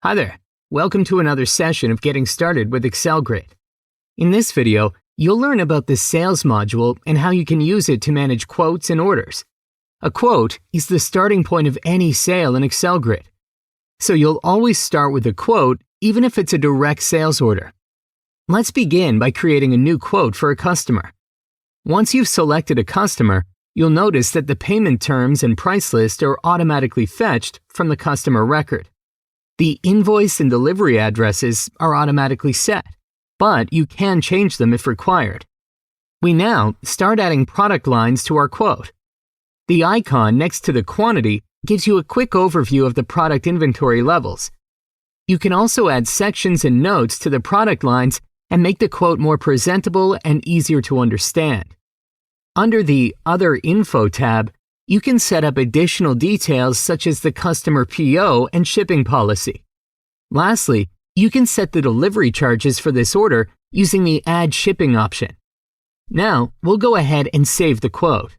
Hi there, welcome to another session of Getting Started with AccelGrid. In this video, you'll learn about the sales module and how you can use it to manage quotes and orders. A quote is the starting point of any sale in AccelGrid. So you'll always start with a quote, even if it's a direct sales order. Let's begin by creating a new quote for a customer. Once you've selected a customer, you'll notice that the payment terms and price list are automatically fetched from the customer record. The invoice and delivery addresses are automatically set, but you can change them if required. We now start adding product lines to our quote. The icon next to the quantity gives you a quick overview of the product inventory levels. You can also add sections and notes to the product lines and make the quote more presentable and easier to understand. Under the Other Info tab, you can set up additional details such as the customer PO and shipping policy. Lastly, you can set the delivery charges for this order using the Add Shipping option. Now, we'll go ahead and save the quote.